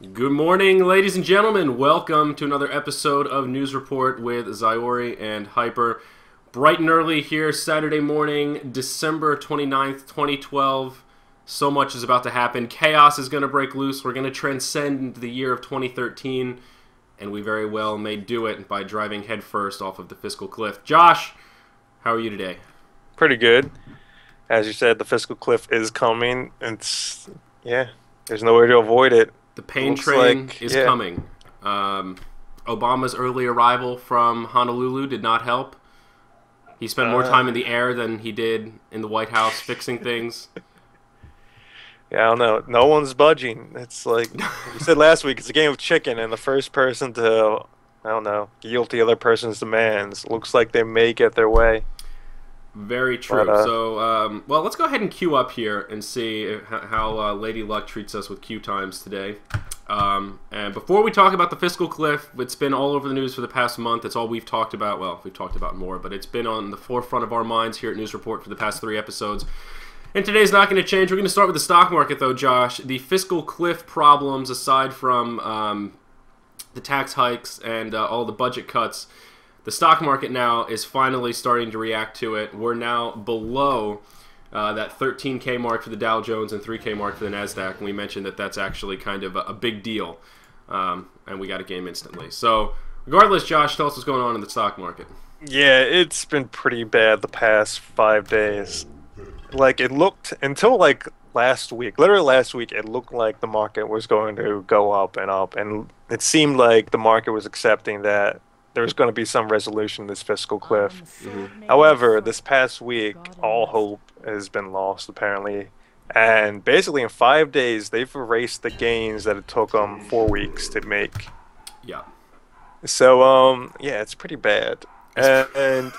Good morning, ladies and gentlemen. Welcome to another episode of News Report with Zyori and Hyper. Bright and early here, Saturday morning, December 29th, 2012. So much is about to happen. Chaos is going to break loose. We're going to transcend the year of 2013, and we very well may do it by driving headfirst off of the fiscal cliff. Josh, how are you today? Pretty good. As you said, the fiscal cliff is coming. There's no way to avoid it. The pain train is coming. Obama's early arrival from Honolulu did not help. He spent more time in the air than he did in the White House fixing things. Yeah, I don't know. No one's budging. It's like you said last week, it's a game of chicken, and the first person to, I don't know, yield to the other person's demands. Looks like they may get their way. Very true. Well, let's go ahead and queue up here and see how Lady Luck treats us with queue times today. And before we talk about the fiscal cliff, it's been all over the news for the past month. It's all we've talked about. Well, we've talked about more, but it's been on the forefront of our minds here at News Report for the past 3 episodes. And today's not going to change. We're going to start with the stock market, though, Josh. The fiscal cliff problems, aside from the tax hikes and all the budget cuts, the stock market now is finally starting to react to it. We're now below that 13K mark for the Dow Jones and 3K mark for the NASDAQ. And we mentioned that that's actually kind of a big deal. And we got a game instantly. So regardless, Josh, tell us what's going on in the stock market. Yeah, it's been pretty bad the past 5 days. Like, it looked, until like last week, literally last week, it looked like the market was going to go up and up. And it seemed like the market was accepting that there's going to be some resolution to this fiscal cliff. However, this past week, all hope has been lost, apparently. And basically, in 5 days, they've erased the gains that it took them 4 weeks to make. Yeah. So, yeah, it's pretty bad. And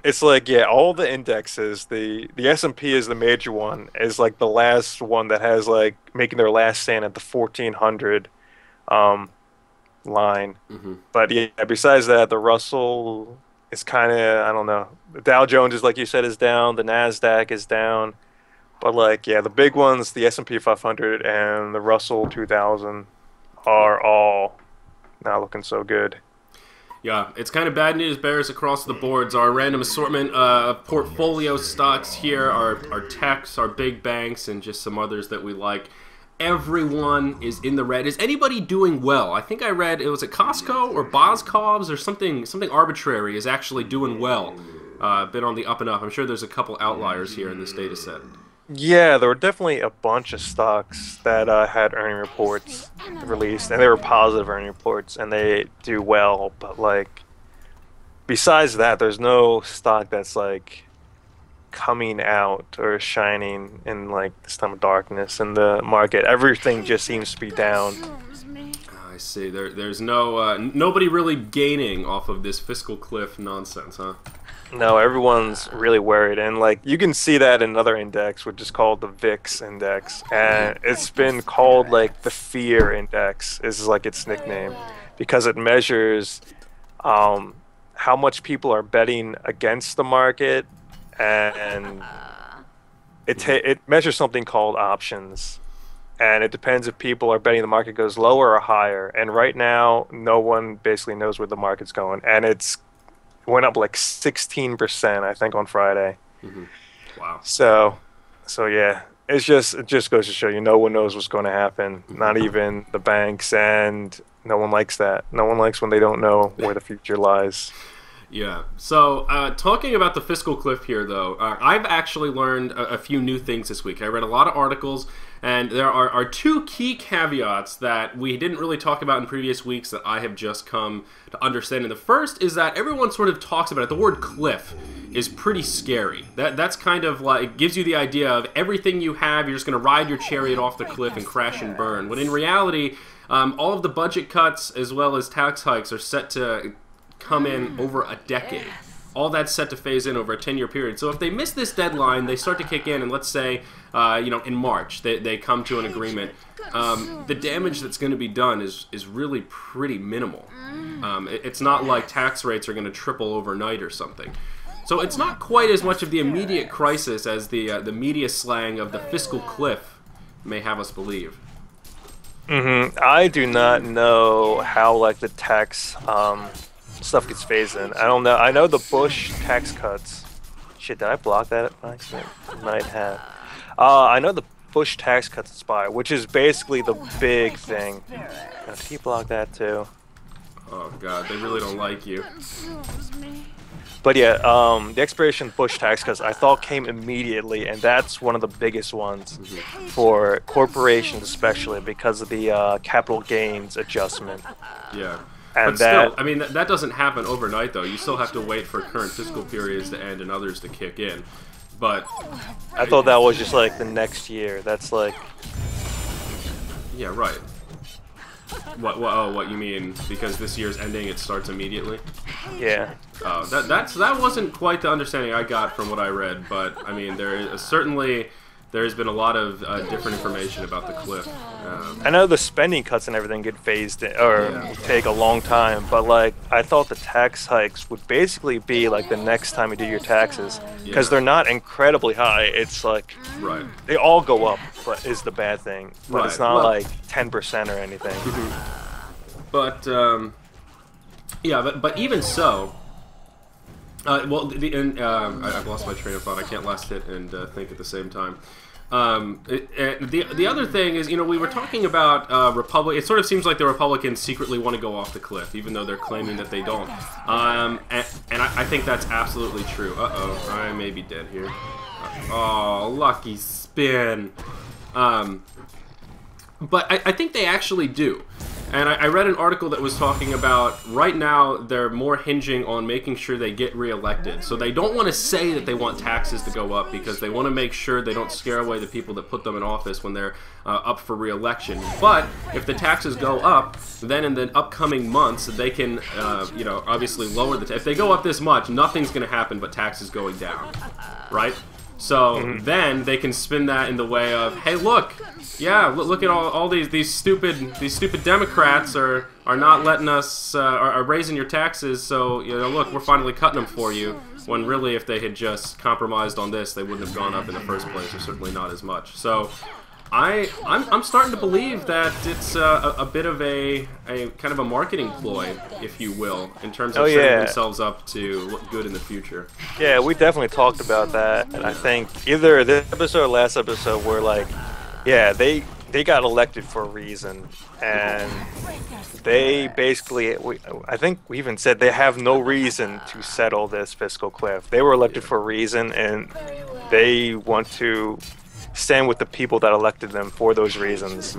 it's like, yeah, all the indexes, the S&P is the major one, is like the last one that has, like, making their last stand at the 1400 line. But yeah, besides that, the Russell is kind of, I don't know. The Dow Jones is, like you said, is down. The NASDAQ is down. But like, yeah, the big ones, the S&P 500 and the Russell 2000 are all not looking so good. Yeah, it's kind of bad news bears across the boards. Our random assortment of portfolio stocks here are techs, our big banks, and just some others that we like. Everyone is in the red. Is anybody doing well? I think I read, it was at Costco or Boscov's or something arbitrary is actually doing well. Been on the up and up. I'm sure there's a couple outliers here in this data set. Yeah, there were definitely a bunch of stocks that had earning reports released, and they were positive earning reports, and they do well. But like, besides that, there's no stock that's like coming out or shining in like this time of darkness in the market. Everything just seems to be down. I see. There's no nobody really gaining off of this fiscal cliff nonsense, huh? No, everyone's really worried, and like you can see that in another index, which is called the VIX index, and it's been called like the fear index. Is like its nickname because it measures how much people are betting against the market. And it measures something called options, and it depends if people are betting the market goes lower or higher. And right now, no one basically knows where the market's going, and it went up like 16%, I think, on Friday. Wow. So yeah, it just goes to show you, no one knows what's going to happen, not even the banks, and no one likes that. No one likes when they don't know where the future lies. Yeah. So, talking about the fiscal cliff here, though, I've actually learned a few new things this week. I read a lot of articles, and there are 2 key caveats that we didn't really talk about in previous weeks that I have just come to understand. And the first is that everyone sort of talks about it. The word cliff is pretty scary. That's kind of like, it gives you the idea of everything you have, you're just going to ride your chariot off the cliff and crash and burn. When in reality, all of the budget cuts as well as tax hikes are set to come in over a decade. All that's set to phase in over a 10-year period. So if they miss this deadline, they start to kick in, and let's say, in March, they come to an agreement. The damage that's going to be done is really pretty minimal. It's not like tax rates are going to triple overnight or something. So it's not quite as much of the immediate crisis as the media slang of the fiscal cliff may have us believe. I do not know how like the tax stuff gets phased in. I don't know. I know the Bush tax cuts. Shit, did I block that by accident? Might have. I know the Bush tax cuts expire, which is basically the big thing. Now, did he block that too? Oh god, they really don't like you. But yeah, the expiration of Bush tax cuts I thought came immediately, and that's one of the biggest ones for corporations, especially because of the capital gains adjustment. Yeah. And but still, I mean, that doesn't happen overnight, though. You still have to wait for current fiscal periods to end and others to kick in. But I thought that was just like the next year. That's like, yeah, right. What you mean? Because this year's ending, it starts immediately? yeah. That wasn't quite the understanding I got from what I read, but I mean, there's been a lot of different information about the cliff. I know the spending cuts and everything get phased in, or take a long time, but like I thought the tax hikes would basically be like the next time you do your taxes, because they're not incredibly high. It's like they all go up, but is the bad thing. But it's not like 10% or anything. But yeah, but even so. Well, I've lost my train of thought. I can't last hit and think at the same time. The other thing is, you know, we were talking about It sort of seems like the Republicans secretly want to go off the cliff, even though they're claiming that they don't. And I think that's absolutely true. Uh-oh, I may be dead here. Oh, lucky spin. But I think they actually do. And I read an article that was talking about right now they're more hinging on making sure they get reelected. So they don't want to say that they want taxes to go up because they want to make sure they don't scare away the people that put them in office when they're up for reelection. But if the taxes go up, then in the upcoming months they can, you know, obviously lower the if they go up this much, nothing's going to happen but taxes going down, right? So then they can spin that in the way of, hey, look, yeah, look at all these stupid Democrats are not letting us are raising your taxes. So you know, look, we're finally cutting them for you. When really, if they had just compromised on this, they wouldn't have gone up in the first place, or certainly not as much. So I'm starting to believe that it's a bit of a kind of a marketing ploy, if you will, in terms of setting themselves up to look good in the future. Yeah, we definitely talked about that, and I think either this episode or last episode were like, yeah, they got elected for a reason, and they basically, I think we even said they have no reason to settle this fiscal cliff. They were elected for a reason, and they want to stand with the people that elected them for those reasons,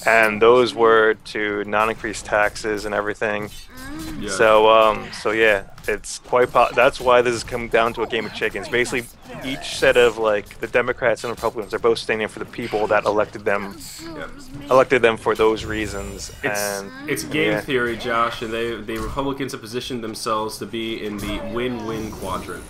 and those were to not increase taxes and everything. Yeah. So yeah, it's quite. That's why this is coming down to a game of chickens. Basically, each set of like the Democrats and Republicans are both standing for the people that elected them, for those reasons. It's game theory, Josh, and the Republicans have positioned themselves to be in the win-win quadrant,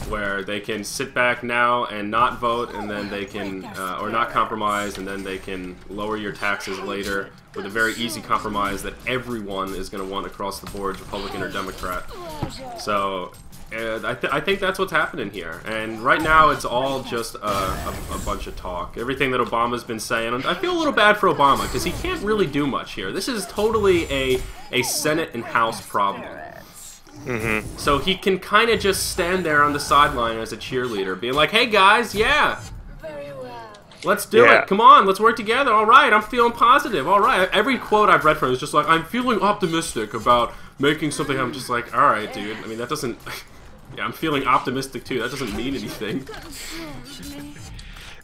where they can sit back now and not vote, and then they can, or not compromise, and then they can lower your taxes later with a very easy compromise that everyone is going to want across the board, Republican or Democrat. So I think that's what's happening here. And right now it's all just a bunch of talk. Everything that Obama's been saying. I feel a little bad for Obama because he can't really do much here. This is totally a Senate and House problem. So he can kind of just stand there on the sideline as a cheerleader, being like, hey guys, let's do it. Come on, let's work together. All right, I'm feeling positive. All right. Every quote I've read from him is just like, I'm feeling optimistic about making something. I'm just like, all right, dude. I mean, that doesn't... yeah, I'm feeling optimistic too. That doesn't mean anything.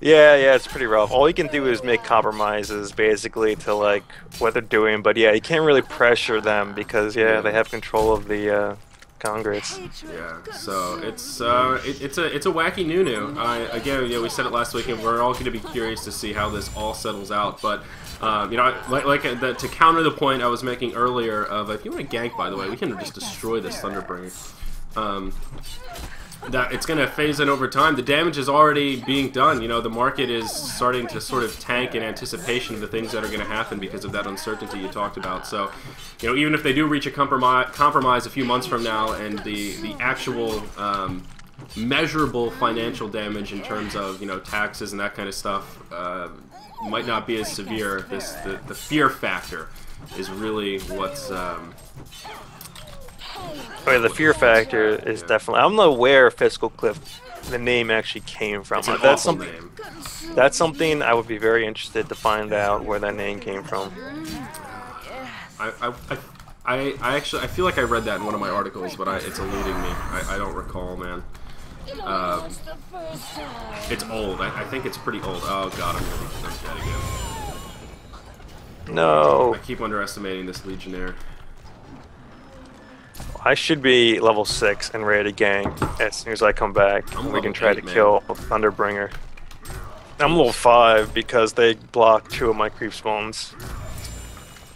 Yeah, it's pretty rough. All you can do is make compromises, basically, to like what they're doing. But yeah, you can't really pressure them because they have control of the Congress. Yeah, so it's a wacky new. Again, we said it last week, and we're all going to be curious to see how this all settles out. But you know, to counter the point I was making earlier of if you want to gank, by the way, we can just destroy this Thunderbringer. That it's going to phase in over time. The damage is already being done. You know, the market is starting to sort of tank in anticipation of the things that are going to happen because of that uncertainty you talked about. So, you know, even if they do reach a compromise a few months from now, and the actual measurable financial damage in terms of, you know, taxes and that kind of stuff might not be as severe. The fear factor is really what's. Okay, the fear factor is definitely. I'm not aware Fiscal Cliff, the name actually came from. It's an That's awful something. name. That's something I would be very interested to find out where that name came from. I actually feel like I read that in one of my articles, but it's eluding me. I don't recall, man. It's old. I think it's pretty old. Oh god, I'm dead again. No. I keep underestimating this Legionnaire. I should be level 6 and ready to gang as soon as I come back. We can try to kill Thunderbringer. I'm level 5 because they blocked 2 of my creep spawns.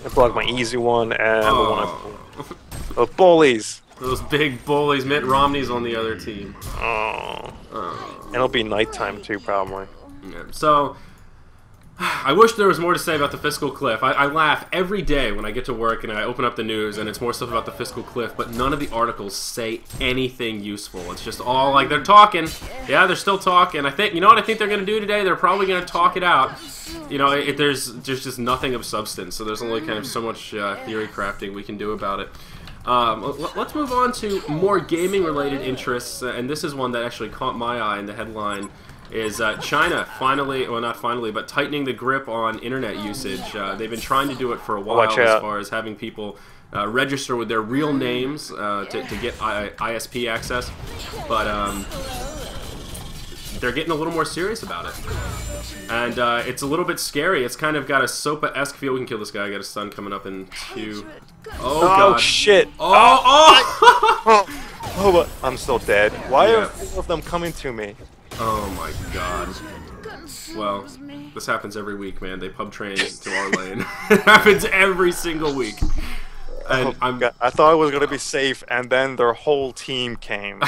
They blocked my easy one and the one I pulled. Those bullies! Those big bullies. Mitt Romney's on the other team. Oh. And it'll be nighttime too, probably. Yeah. So, I wish there was more to say about the fiscal cliff. I laugh every day when I get to work and I open up the news and it's more stuff about the fiscal cliff, but none of the articles say anything useful. It's just all like they're talking. Yeah, they're still talking. I think, you know what I think they're going to do today? They're probably going to talk it out. You know, there's just nothing of substance, so there's only kind of so much theory crafting we can do about it. Let's move on to more gaming-related interests, and this is one that actually caught my eye in the headline. Is China finally, well not finally, but tightening the grip on internet usage. They've been trying to do it for a while as far as having people register with their real names to get ISP access, but they're getting a little more serious about it. And it's a little bit scary. It's kind of got a SOPA-esque feel. We can kill this guy. I got a stun coming up in 2. Oh, God. Oh, shit. Oh! Oh, I'm still dead. Why are 4 of them coming to me? Oh my god. Well, this happens every week, man. They pub train to our lane. It happens every single week. And I thought I was gonna be safe, and then their whole team came.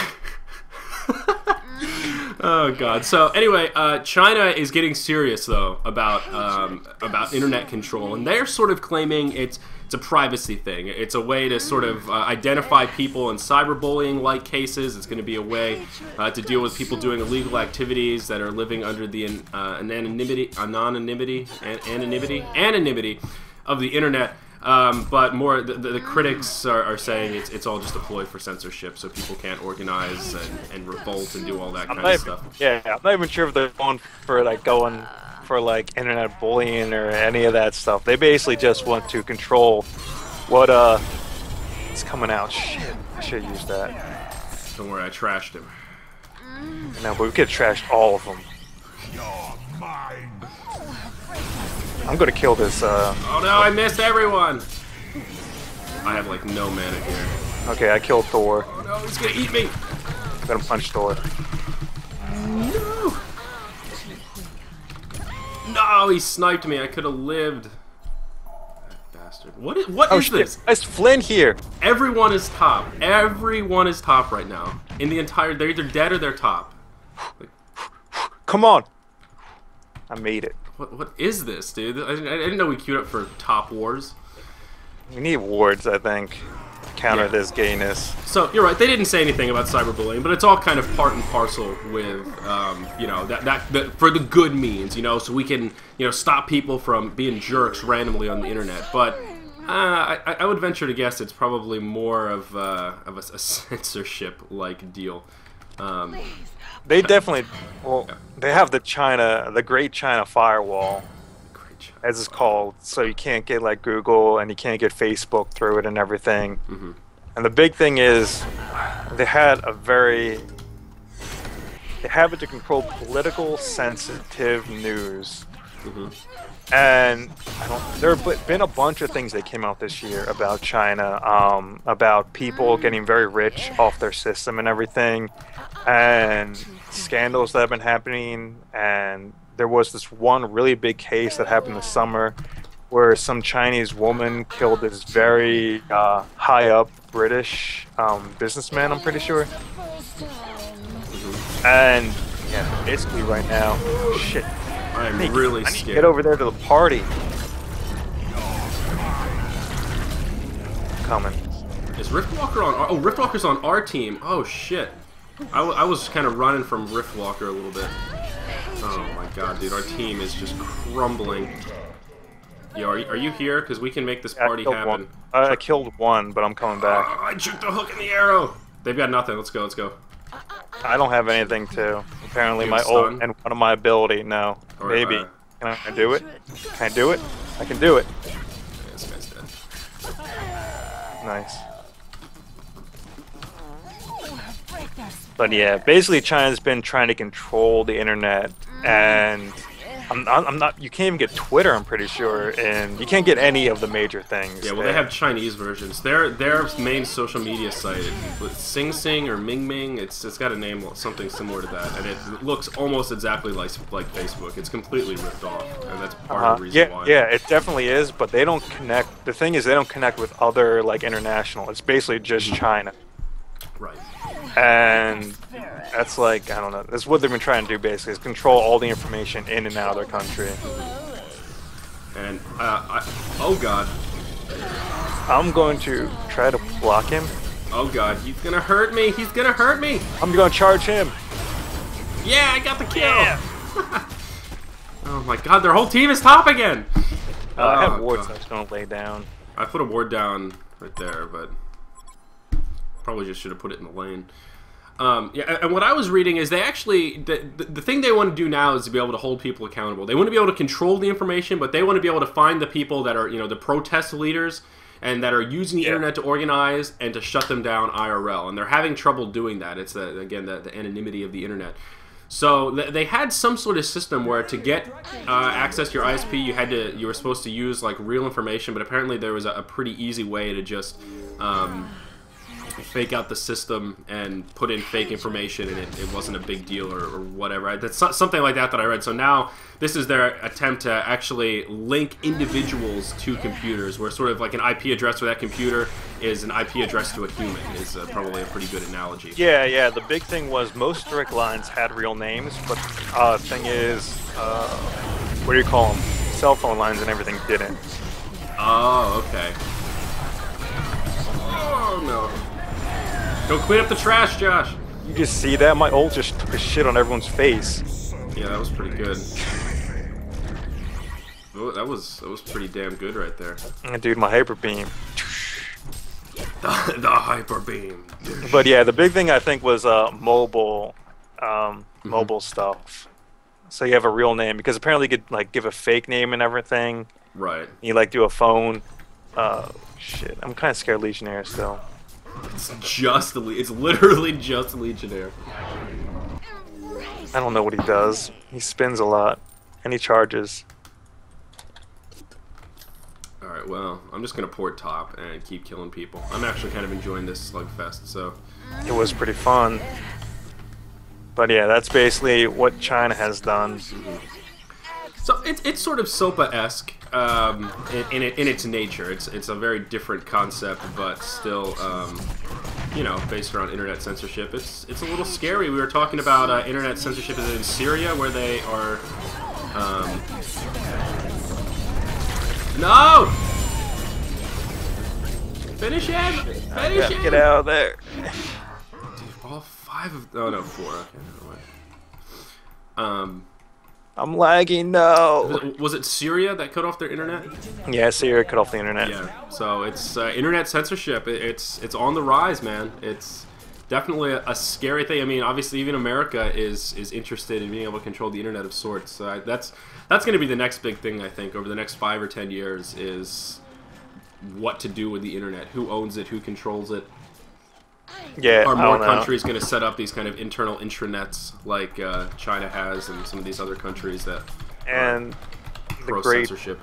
Oh god. So anyway, China is getting serious though about internet control, and they're sort of claiming it's a privacy thing. It's a way to sort of identify people in cyberbullying-like cases. It's going to be a way to deal with people doing illegal activities that are living under the anonymity of the internet. But more, the critics are saying it's all just a ploy for censorship, so people can't organize and revolt and do all that kind of stuff. Yeah, I'm not even sure if they're going for like internet bullying or any of that stuff. They basically just want to control what is coming out. Shit, I should have used that. Don't worry, I trashed him. No, but we could trash all of them. I'm gonna kill this. Oh no, I missed everyone. I have like no mana here. Okay, I killed Thor. Oh no, he's gonna eat me. I'm gonna punch Thor. No. No, he sniped me. I could have lived. That bastard. What is this? It's Flynn here. Everyone is top. Everyone is top right now. In the entire, they're either dead or they're top. Like, come on. I made it. What is this, dude? I didn't know we queued up for top wars. We need wards, I think, to counter this gayness. So you're right. They didn't say anything about cyberbullying, but it's all kind of part and parcel with, you know, that for the good means, you know, so we can, you know, stop people from being jerks randomly on the internet. But I would venture to guess it's probably more of a censorship-like deal. They definitely, well, they have the Great China Firewall, as it's called, so you can't get like Google and you can't get Facebook through it and everything. Mm-hmm. And the big thing is, they have it to control political sensitive news. Mm-hmm. And there have been a bunch of things that came out this year about China, about people getting very rich off their system and everything, and scandals that have been happening. And there was this one really big case that happened this summer where some Chinese woman killed this very high up British businessman, I'm pretty sure. And yeah, basically right now, shit. I'm really I need scared. to get over there to the party. Coming. Is Riftwalker on? Oh, Riftwalker's on our team. Oh shit. I was kind of running from Riftwalker a little bit. Oh my god, dude, our team is just crumbling. Yo, are you here? Because we can make this party happen. I killed one, but I'm coming back. Oh, I shoot the hook and the arrow. They've got nothing. Let's go. Let's go. I don't have anything to. Apparently, my stun? ult and one of my ability. No, Or, maybe. Can I do it? Can I do it? I can do it. Yeah, this guy's dead. Nice. But yeah, basically China's been trying to control the internet, and I'm not. You can't even get Twitter, I'm pretty sure, and you can't get any of the major things. Yeah, well, they have Chinese versions. Their main social media site, Sing Sing or Ming Ming, it's got a name something similar to that, and it looks almost exactly like Facebook. It's completely ripped off, and that's part of the reason why. Yeah, it definitely is, but they don't connect. The thing is, they don't connect with other like international. It's basically just China. Right. And that's like, I don't know, that's what they've been trying to do basically, is control all the information in and out of their country. And, oh god. I'm going to try to block him. Oh god, he's gonna hurt me! He's gonna hurt me! I'm gonna charge him! Yeah, I got the kill! Yeah. Oh my god, their whole team is top again! I have wards I was gonna lay down. I put a ward down right there, but probably just should have put it in the lane. Yeah, and what I was reading is they actually, the thing they want to do now is to be able to hold people accountable. They want to be able to control the information, but they want to be able to find the people that are, the protest leaders and that are using the internet to organize and to shut them down IRL. And they're having trouble doing that. It's, again, the anonymity of the internet. So they had some sort of system where to get access to your ISP, you were supposed to use like real information, but apparently there was a pretty easy way to just fake out the system and put in fake information, and it wasn't a big deal or whatever. That's something like that I read. So now this is their attempt to actually link individuals to computers, where sort of like an IP address for that computer is an IP address to a human, is probably a pretty good analogy. Yeah, the big thing was most direct lines had real names, but the thing is, what do you call them? Cell phone lines and everything didn't. Oh, okay. Oh, no. Go clean up the trash, Josh. You just see that? My ult just took a shit on everyone's face. Yeah, that was pretty good. Oh, that was pretty damn good right there. Dude, my hyper beam. The hyper beam. But yeah, the big thing I think was mobile, mobile stuff. So you have a real name, because apparently you could like give a fake name and everything. Right. You like do a phone. Shit, I'm kind of scared Legionnaire still. It's literally just Legionnaire. I don't know what he does. He spins a lot, and he charges. Alright, well, I'm just gonna port top and keep killing people. I'm actually kind of enjoying this slugfest, so... It was pretty fun. But yeah, that's basically what China has done. So it's sort of SOPA-esque in its nature. It's a very different concept, but still, based around internet censorship. It's a little scary. We were talking about internet censorship in Syria, where they are. No! Finish him! Finish him! Get out of there! Dude, all 5 of. Oh no, 4. Okay, never mind. I'm lagging, no! Was it Syria that cut off their internet? Yeah, Syria cut off the internet. Yeah, so it's internet censorship. It's on the rise, man. It's definitely a scary thing. I mean, obviously, even America is interested in being able to control the internet of sorts. So that's going to be the next big thing, I think, over the next 5 or 10 years, is what to do with the internet. Who owns it? Who controls it? Yeah, Are more countries going to set up these kind of internal intranets like China has, and some of these other countries that and pro censorship,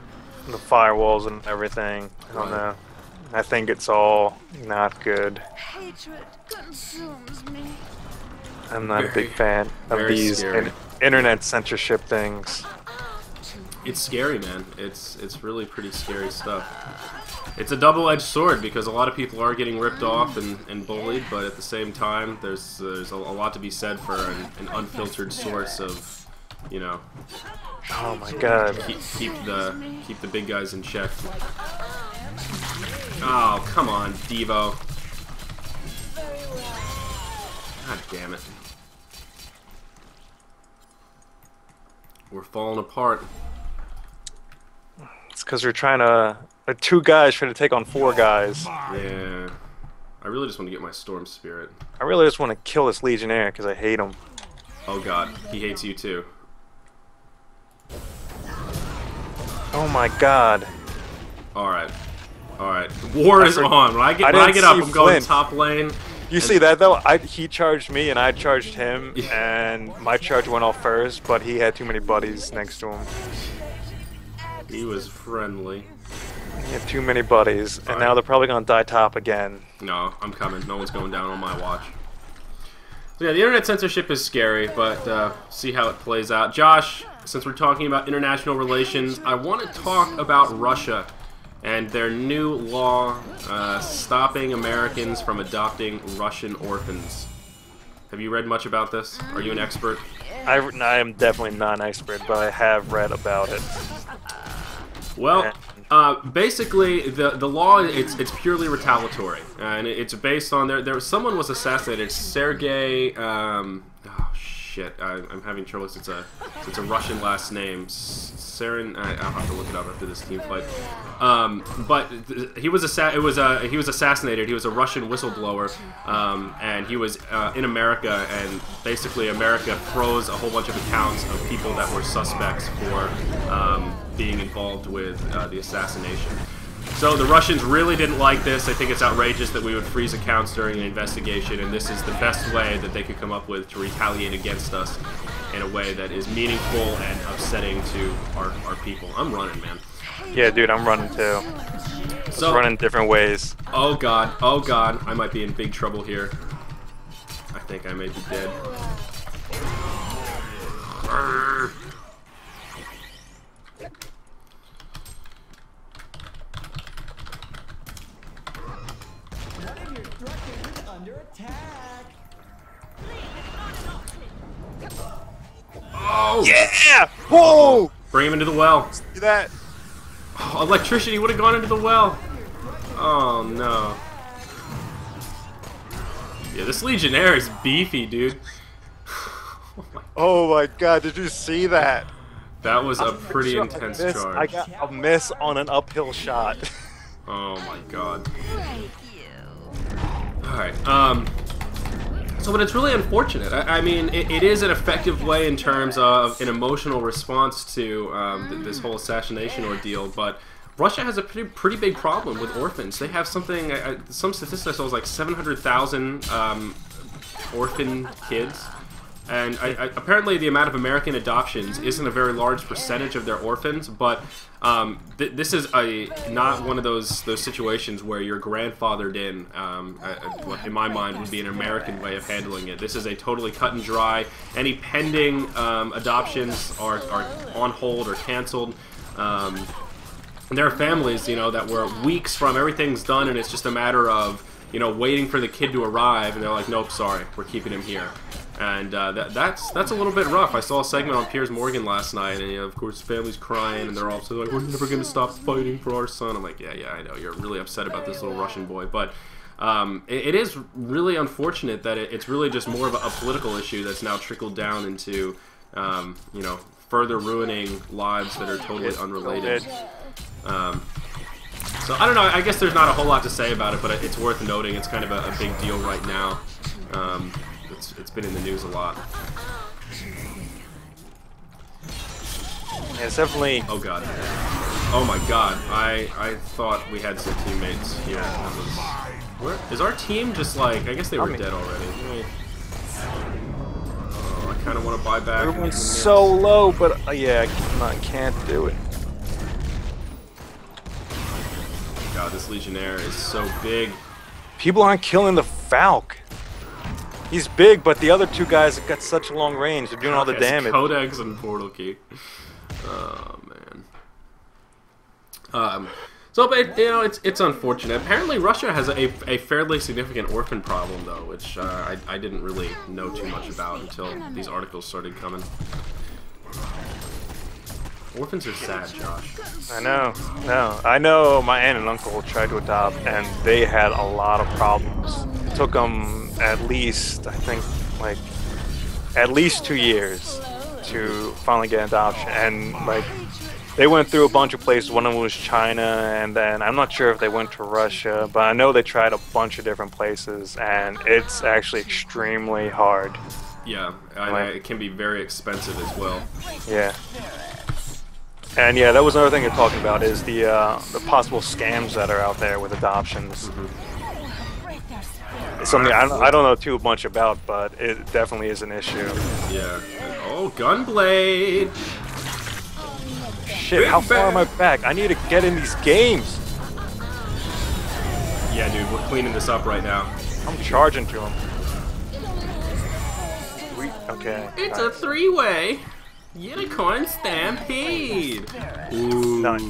the firewalls and everything? I don't know. I think it's all not good. Hatred consumes me. I'm not a big fan of these internet censorship things. It's scary, man. It's really pretty scary stuff. It's a double-edged sword, because a lot of people are getting ripped off and bullied, but at the same time, there's a lot to be said for an unfiltered source of, Oh my god. keep the big guys in check. Oh, come on, Devo. God damn it. We're falling apart. It's because we're trying to. 2 guys trying to take on 4 guys. Yeah. I really just want to get my Storm Spirit. I really just want to kill this Legionnaire because I hate him. Oh god, he hates you too. Oh my god. Alright. Alright. War is on. When I get up, I'm going top lane. You see that though? He charged me and I charged him, and my charge went off first, but he had too many buddies next to him. He was friendly. He had too many buddies, and now they're probably gonna die top again. No, I'm coming. No one's going down on my watch. So yeah, the internet censorship is scary, but see how it plays out. Josh, since we're talking about international relations, I want to talk about Russia and their new law stopping Americans from adopting Russian orphans. Have you read much about this? Are you an expert? I am definitely not an expert, but I have read about it. Well, basically, the law, it's purely retaliatory, and it's based on someone was assassinated, Sergei, oh shit, I'm having trouble, it's a Russian last name, Sarin, I'll have to look it up after this team fight, but he was assassinated. He was a Russian whistleblower, and he was in America, and basically America froze a whole bunch of accounts of people that were suspects for being involved with the assassination. So the Russians really didn't like this. I think it's outrageous that we would freeze accounts during an investigation, and this is the best way that they could come up with to retaliate against us in a way that is meaningful and upsetting to our people. I'm running, man. Yeah, dude, I'm running too. So running different ways. Oh god, I might be in big trouble here. I think I may be dead. Oh! Yeah! Whoa! Bring him into the well. See that? Oh, electricity would have gone into the well. Oh no. Yeah, this Legionnaire is beefy, dude. Oh my god, did you see that? That was a pretty intense charge. I got a miss on an uphill shot. Oh my god. Alright, so, but it's really unfortunate. I mean, it is an effective way in terms of an emotional response to this whole assassination ordeal, but Russia has a pretty big problem with orphans. They have something, some statistics I saw was like 700,000 orphan kids. And apparently the amount of American adoptions isn't a very large percentage of their orphans, but this is not one of those situations where you're grandfathered in. What in my mind would be an American way of handling it. This is a totally cut and dry. Any pending adoptions are on hold or canceled. There are families, you know, that were weeks from everything's done, and it's just a matter of, you know, waiting for the kid to arrive, and they're like, nope, sorry, we're keeping him here. And that's a little bit rough. I saw a segment on Piers Morgan last night, and you know, of course, family's crying, and they're also like, we're never going to stop fighting for our son. I'm like, yeah, I know, you're really upset about this little Russian boy, but it is really unfortunate that it's really just more of a political issue that's now trickled down into, you know, further ruining lives that are totally unrelated. So I don't know, I guess there's not a whole lot to say about it, but it's worth noting. It's kind of a big deal right now. It's been in the news a lot. Yeah, it's definitely... Oh god. Oh my god. I thought we had some teammates here. That was... Where is our team just like... I guess they were dead already. Oh, I kind of want to buy back. Everyone's so low, but yeah, I can't do it. God, this Legionnaire is so big. People aren't killing the Falc. He's big, but the other two guys have got such a long range. They're doing all the damage. Codex and Portal Key. Oh man. So, but you know, it's unfortunate. Apparently, Russia has a fairly significant orphan problem, though, which I didn't really know too much about until these articles started coming. Orphans are sad, Josh. I know. No, I know. My aunt and uncle tried to adopt, and they had a lot of problems. It took them at least, I think, like at least 2 years. to finally get adoption, and like they went through a bunch of places. One of them was China, and then I'm not sure if they went to Russia, but I know they tried a bunch of different places, and it's actually extremely hard. Yeah, it can be very expensive as well. Yeah. And yeah, that was another thing you're talking about is the possible scams that are out there with adoptions. It's something I don't know too much about, but it definitely is an issue. Yeah. Oh, Gunblade! Shit, how far am I back? I need to get in these games. Yeah, dude, we're cleaning this up right now. I'm charging to them. Okay. It's a three-way unicorn stampede. Ooh. Nice.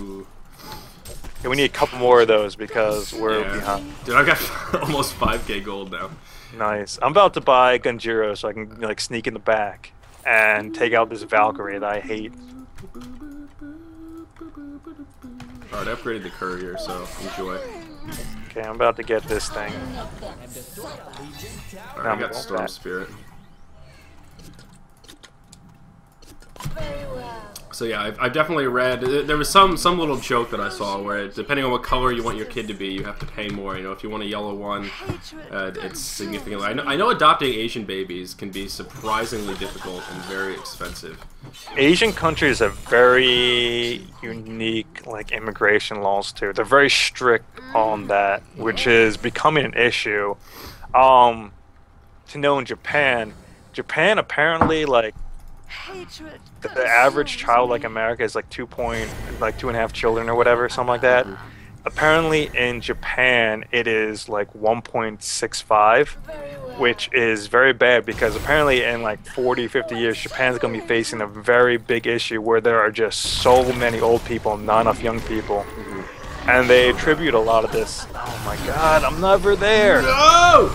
Yeah, we need a couple more of those because we're behind. Dude, I got almost 5k gold now. Nice. I'm about to buy Gunjiro so I can like sneak in the back and take out this Valkyrie that I hate. Alright, I upgraded the courier, so enjoy. Okay, I'm about to get this thing. Alright, I got Storm Spirit. So yeah, I've definitely read. There was some little joke that I saw where depending on what color you want your kid to be, you have to pay more. You know, if you want a yellow one, it's significantly. I know adopting Asian babies can be surprisingly difficult and very expensive. Asian countries have very unique like immigration laws too. They're very strict on that, which is becoming an issue. To know in Japan apparently like. The average child like America is like 2.5 children or whatever, something like that. Apparently in Japan it is like 1.65, which is very bad because apparently in like 40-50 years Japan's going to be facing a very big issue where there are just so many old people and not enough young people. And they attribute a lot of this. Oh my god, I'm never there. No!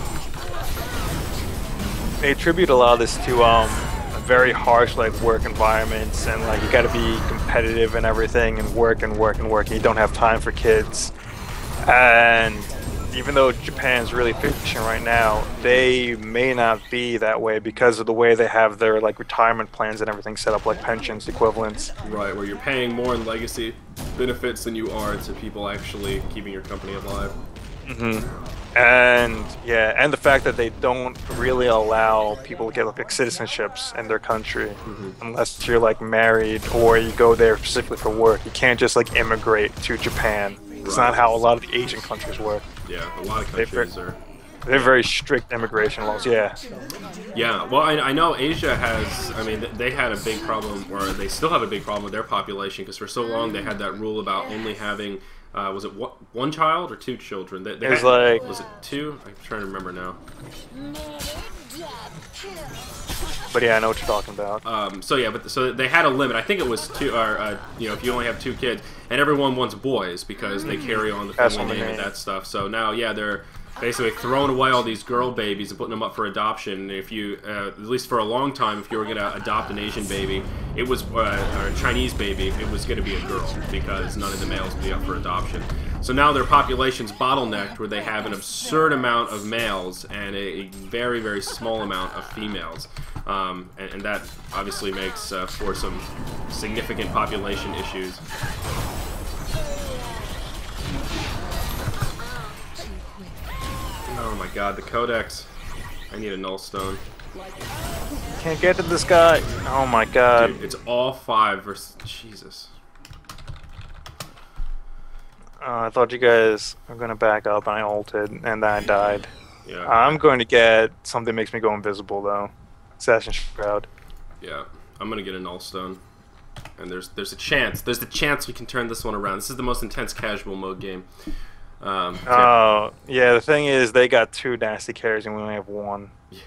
They attribute a lot of this to very harsh like work environments and like you got to be competitive and everything and work and you don't have time for kids. And even though Japan's really efficient right now, they may not be that way because of the way they have their like retirement plans and everything set up, like pensions equivalents. Right, where you're paying more in legacy benefits than you are to people actually keeping your company alive. And yeah, and the fact that they don't really allow people to get like citizenships in their country unless you're like married or you go there specifically for work. You can't just like immigrate to Japan. It's not how a lot of the Asian countries work. Yeah, a lot of countries are. They have very strict immigration laws. Yeah. Yeah. Well, I know Asia has. I mean, they had a big problem, or they still have a big problem with their population because for so long they had that rule about only having. Was it one child or two children? They it was like... Was it two? I'm trying to remember now. But yeah, I know what you're talking about. So yeah, so they had a limit. I think it was two, or you know, if you only have two kids, and everyone wants boys because they carry on the family name and that stuff. So now, yeah, they're basically throwing away all these girl babies and putting them up for adoption. If you, at least for a long time, if you were going to adopt an Asian baby, it was, or a Chinese baby, it was going to be a girl because none of the males would be up for adoption. So now their population's bottlenecked where they have an absurd amount of males and a very, very small amount of females. And that obviously makes for some significant population issues. Oh my god, the Codex. I need a null stone. Can't get to this guy. Oh my god. Dude, it's all 5 versus... Jesus. I thought you guys were going to back up and I ulted and then I died. Yeah. I'm going to get something that makes me go invisible though. Assassin's Shroud. Yeah. I'm going to get a null stone. And there's a chance. There's the chance we can turn this one around. This is the most intense casual mode game. Oh, yeah, the thing is they got 2 nasty carries and we only have 1. Yeah.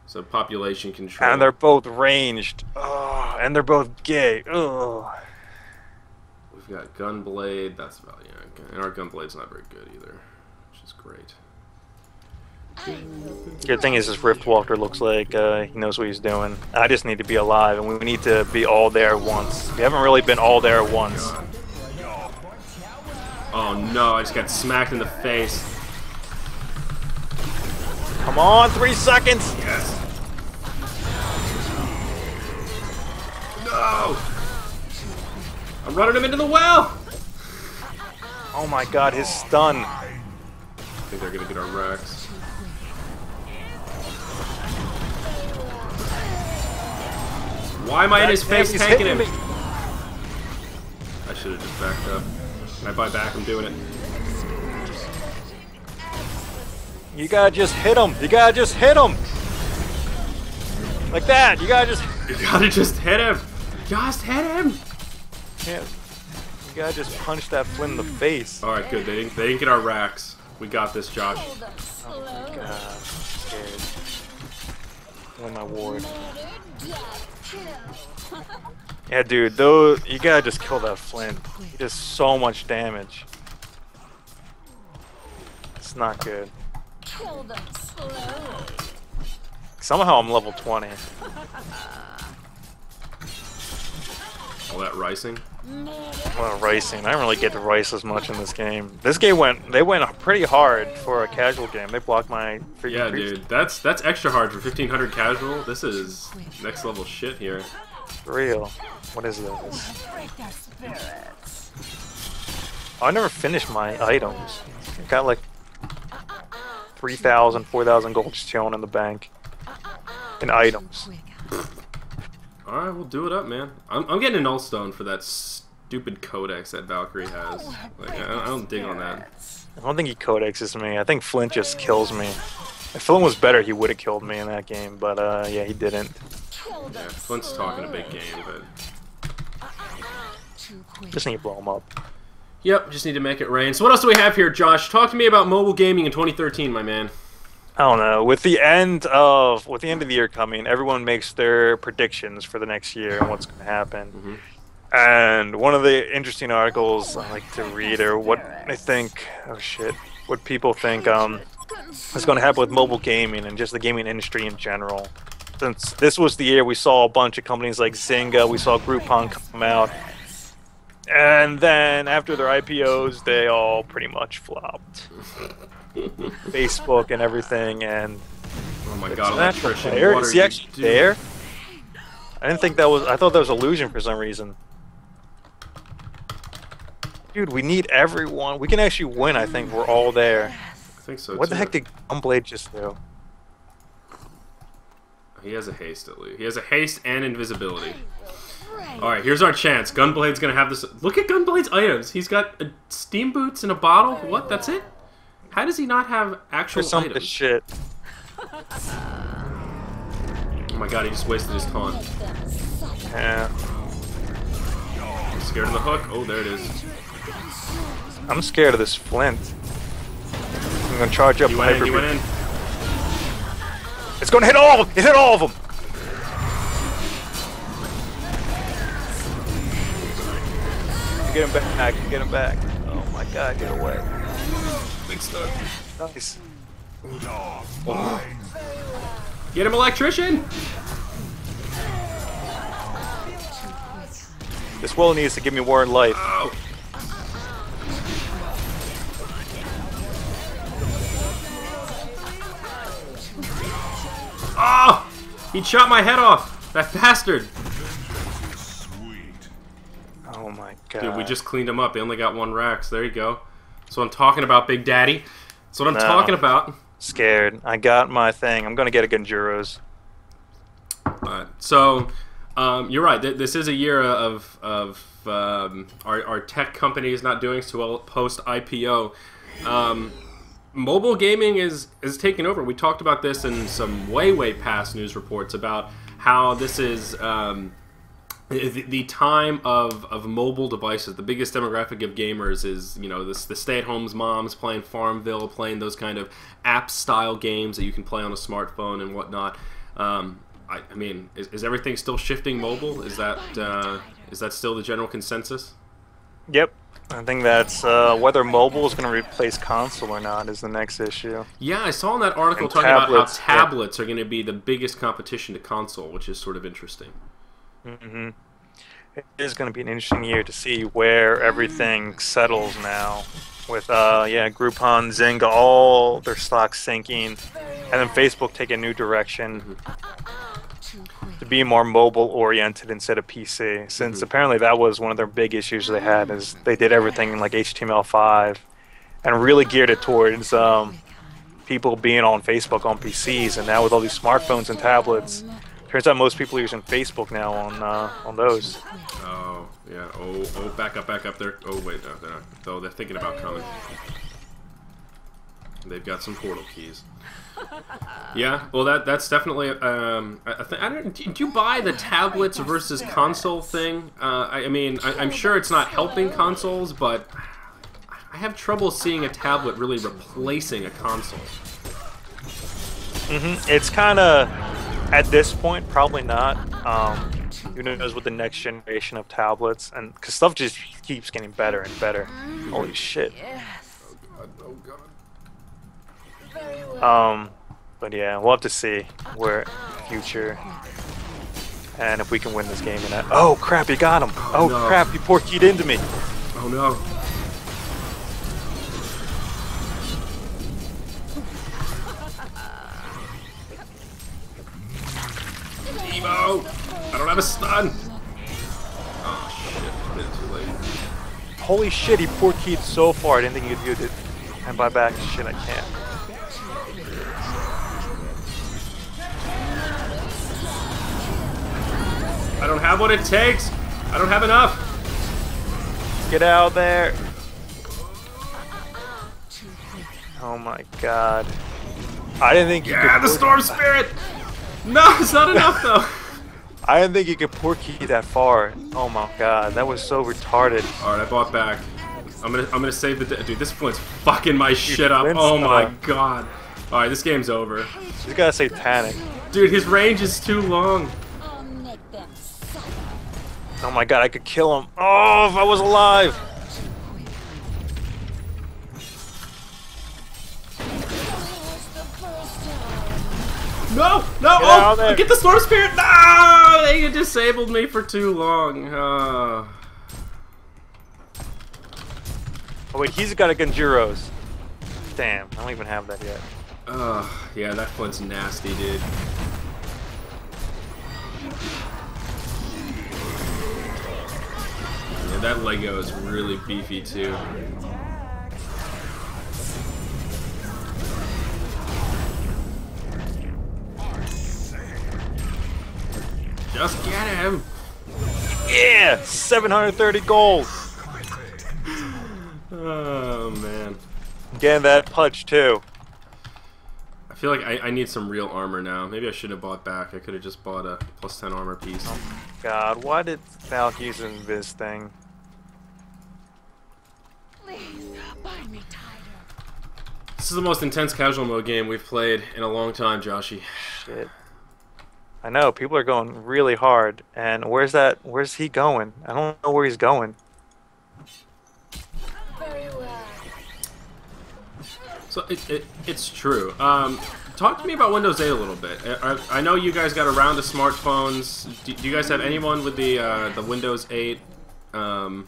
So population control. And they're both ranged. Oh, and they're both gay. Oh. We've got Gunblade. That's about, yeah. And our Gunblade's not very good either, which is great. Good thing is this Riftwalker looks like he knows what he's doing. I just need to be alive and we need to be all there at once. We haven't really been all there at once. God. Oh no, I just got smacked in the face. Come on, 3 seconds! Yes. I'm running him into the well! Oh my god, his stun. I think they're gonna get our Rex. Why am I in his face He's tanking him? hitting me. I should have just backed up. Can I buy back? I'm doing it. You gotta just hit him. You gotta just hit him. Like that. You gotta just. You gotta just hit him. Just hit him. Yeah. You gotta just punch that Flynn in the face. All right, good. They didn't get our racks. We got this, Josh. Oh my god. I'm scared. Win my ward. Yeah, dude. Though you gotta just kill that Flynn. He does so much damage. It's not good. Somehow I'm level 20. All that ricing. Well, ricing. I don't really get to rice as much in this game. This game they went pretty hard for a casual game. They blocked my freaking Yeah, creeps. dude. That's extra hard for 1500 casual. This is next level shit here. For real. What is this? Oh, I never finished my items. I got like 3,000, 4,000 gold just chilling in the bank. In items. All right, we'll do it up, man. I'm getting a null stone for that stupid codex that Valkyrie has. Like, I don't dig on that. I don't think he codexes me. I think Flint just kills me. If Flint was better, he would have killed me in that game, but yeah, he didn't. Yeah, Flint's talking a big game, but Just need to blow him up. yep, just need to make it rain. So what else do we have here, Josh? Talk to me about mobile gaming in 2013, my man. I don't know. With the end of the year coming, everyone makes their predictions for the next year and what's going to happen. And one of the interesting articles I like to read are what I think. Oh shit! What people think is going to happen with mobile gaming and just the gaming industry in general. Since this was the year we saw a bunch of companies like Zynga, we saw Groupon come out, and then after their IPOs, they all pretty much flopped. Facebook and everything, and Oh my god, is that electrician. there? What Is are he you actually doing? there? I didn't think that was. I thought that was illusion for some reason. Dude, we need everyone. We can actually win. I think we're all there. I think so. What the too. heck did Gunblade just do? He has a haste at least. He has a haste and invisibility. Alright, here's our chance. Gunblade's gonna have this. Look at Gunblade's items. He's got steam boots and a bottle. What? That's it? How does he not have actual For some of the items? shit. Oh my god, he just wasted his taunt. Yeah. I'm scared of the hook. Oh, there it is. I'm scared of this Flint. I'm gonna charge up He the went in, hyper he went in. It's gonna hit all of them! It hit all of them! Get him back, get him back. Oh my god, get away. Big stun. Nice. Get him, electrician! This will needs to give me more life. Oh. Oh! He shot my head off! That bastard! Oh my god. Dude, we just cleaned him up. They only got one rack, so there you go. That's what I'm talking about, Big Daddy. That's what I'm No. talking about. Scared. I got my thing. I'm gonna get a Gunjuros. So, you're right. This is a year of our tech companies not doing so well post IPO. Mobile gaming is taking over. We talked about this in some way past news reports about how this is the time of mobile devices. The biggest demographic of gamers is, you know, the stay-at-home moms playing Farmville, playing those kind of app-style games that you can play on a smartphone and whatnot. I mean, is everything still shifting mobile? Is that still the general consensus? Yep. I think that's whether mobile is going to replace console or not is the next issue. Yeah, I saw in that article And talking about how tablets, tablets are going to be the biggest competition to console, which is sort of interesting. Mm-hmm. It is going to be an interesting year to see where everything settles now. With Groupon, Zynga, all their stocks sinking, and then Facebook taking a new direction. To be more mobile oriented instead of PC, since apparently that was one of their big issues they had, is they did everything in like HTML5 and really geared it towards people being on Facebook on PCs, and now with all these smartphones and tablets, turns out most people are using Facebook now on those. Oh yeah. Oh, back up there. Oh wait, no, they're not. Though they're thinking about coming. They've got some portal keys. Yeah, well, that's definitely. Did you buy the tablets versus console thing? I mean, I'm sure it's not helping consoles, but I have trouble seeing a tablet really replacing a console. It's kind of, at this point, probably not. Who knows with the next generation of tablets, and because stuff just keeps getting better and better. Holy shit. Oh god. But yeah, we'll have to see where future and if we can win this game. And oh crap, you got him! Oh no. Crap, you poor keyed into me. Oh no. Evo! I don't have a stun! Oh shit, it's too late. Holy shit, he poor keyed so far, I didn't think he could do it. And buy back, shit, I can't. I don't have what it takes! I don't have enough! Get out there! Oh my god. I didn't think you could. Yeah, the storm spirit! No, it's not enough though! I didn't think you could poor key that far. Oh my god, that was so retarded. Alright, I bought back. I'm gonna save the dude. This Flint's fucking my shit up. Oh my god. Alright, this game's over. He's got satanic. Dude, his range is too long. Oh my god, I could kill him. Oh, if I was alive. No! No! Oh! Get the storm spirit! No! They disabled me for too long. Oh wait, he's got a Ganjuros. Damn, I don't even have that yet. Yeah, that Flint's nasty, dude. Yeah, that Lego is really beefy too. Just get him! Yeah! 730 gold! Oh man. Getting that punch too. I feel like I need some real armor now. Maybe I shouldn't have bought back. I could have just bought a plus 10 armor piece. Oh god, why did Falk using this thing? Please, bind me tighter. This is the most intense casual mode game we've played in a long time, Joshy. Shit. I know, people are going really hard, and where's he going? I don't know where he's going. Very well. So it's true. Talk to me about Windows 8 a little bit. I know you guys got around to smartphones. Do you guys have anyone with the Windows 8, the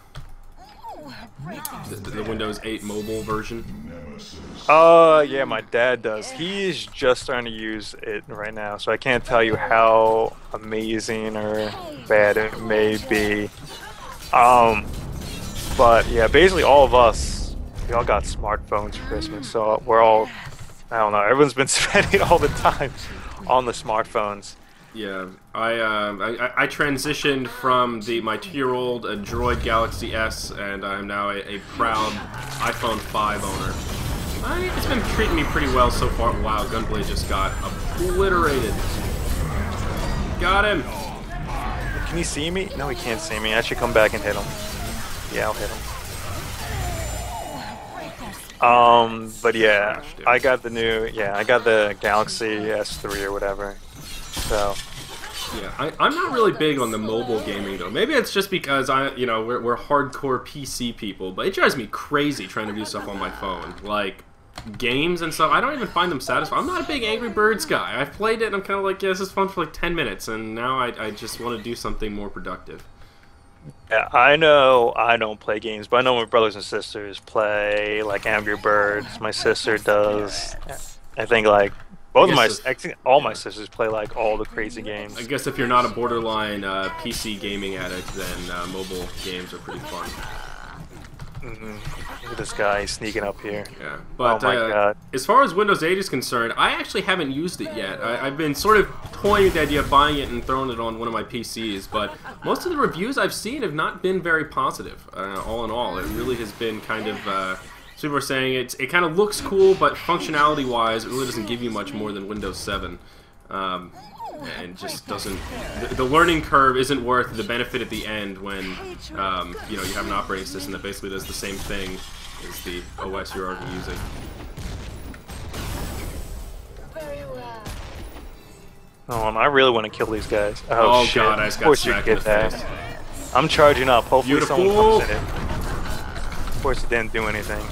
Windows 8 mobile version? Yeah, my dad does. He's just starting to use it right now, so I can't tell you how amazing or bad it may be. But yeah, basically all of us, we all got smartphones for Christmas, so we're all, I don't know, everyone's been spending all the time on the smartphones. Yeah, I transitioned from my 2-year-old Droid Galaxy S, and I'm now a proud iPhone 5 owner. It's been treating me pretty well so far. Wow, Gunblade just got obliterated. Got him! Can he see me? No, he can't see me. I should come back and hit him. Yeah, I'll hit him. But yeah, I got the new, I got the Galaxy S3 or whatever. So. Yeah, I'm not really big on the mobile gaming though. Maybe it's just because we're hardcore PC people, but it drives me crazy trying to do stuff on my phone, like games and stuff. I don't even find them satisfying. I'm not a big Angry Birds guy. I've played it and I'm kind of like, yeah, this is fun for like 10 minutes, and now I just want to do something more productive. Yeah, I know I don't play games, but I know my brothers and sisters play like Angry Birds. My sister does. I think like Both of my, if- I think all my sisters play like all the crazy games. I guess if you're not a borderline PC gaming addict, then mobile games are pretty fun. Look at this guy sneaking up here. Yeah, but Oh my God. as far as Windows 8 is concerned, I actually haven't used it yet. I've been sort of toying with the idea of buying it and throwing it on one of my PCs, but most of the reviews I've seen have not been very positive. All in all, it really has been kind of. So people are saying it kind of looks cool, but functionality-wise, it really doesn't give you much more than Windows 7. And just doesn't. The learning curve isn't worth the benefit at the end when you have an operating system that basically does the same thing as the OS you're already using. Very well. Oh, I really want to kill these guys. Oh, shit. God, I just Of got course you smacked in get the that. face. I'm charging up. Hopefully someone Beautiful. comes in it. Of course it didn't do anything.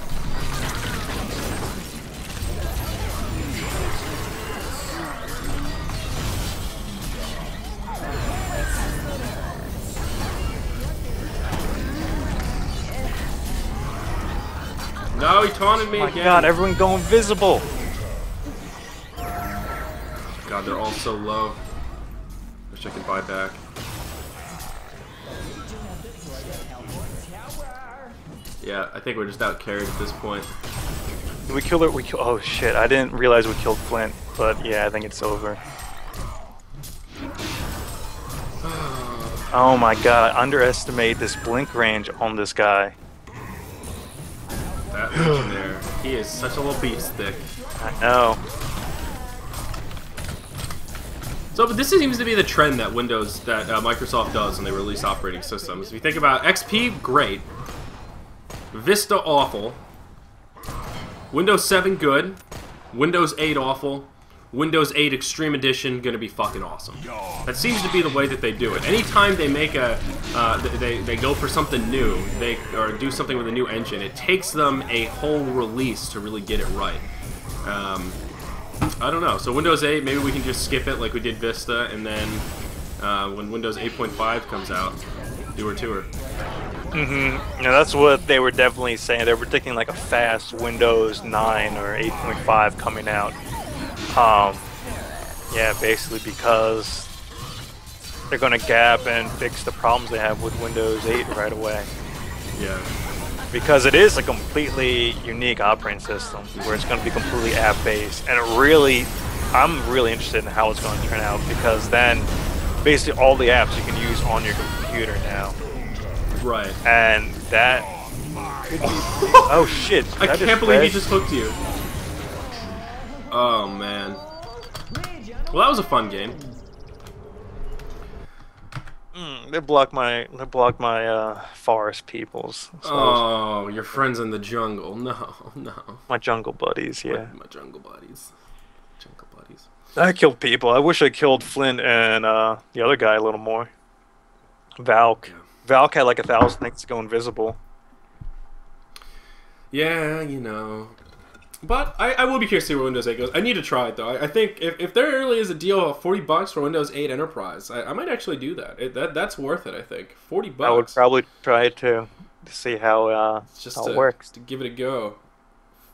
No, he taunted me Oh my again. God, everyone go invisible. God, they're all so low. Wish I could buy back. Yeah, I think we're just out carried at this point. We killed her. Oh shit! I didn't realize we killed Flint, but yeah, I think it's over. Oh my God! I underestimate this blink range on this guy. That Legionnaire, he is such a little beef stick. I know. So, but this seems to be the trend that Microsoft does when they release operating systems. If you think about XP, great. Vista, awful. Windows 7, good. Windows 8, awful. Windows 8 Extreme Edition, gonna be fucking awesome. That seems to be the way that they do it. Anytime they make they go for something new, or do something with a new engine, it takes them a whole release to really get it right. I don't know. So Windows 8, maybe we can just skip it like we did Vista, and then when Windows 8.5 comes out, do her to her. Mm-hmm. Yeah, that's what they were definitely saying. They were predicting like a fast Windows 9 or 8.5 coming out. Yeah, basically because they're going to gap and fix the problems they have with Windows 8 right away. Yeah. Because it is a completely unique operating system where it's going to be completely app-based. And I'm really interested in how it's going to turn out, because then basically all the apps you can use on your computer now. Right. And that... Oh shit. I can't believe he just hooked you. Oh man. Well, that was a fun game. They blocked my forest peoples. So Oh, your friends in the jungle. No, no. my jungle buddies, yeah. My jungle buddies. Jungle buddies. I killed people. I wish I killed Flint and the other guy a little more. Valk. Valk had like 1,000 things to go invisible. Yeah, you know. But I will be curious to see where Windows 8 goes. I need to try it, though. I think if there really is a deal of $40 for Windows 8 Enterprise, I might actually do that. That's worth it, I think. $40. I would probably try it to see how Just it works. to give it a go.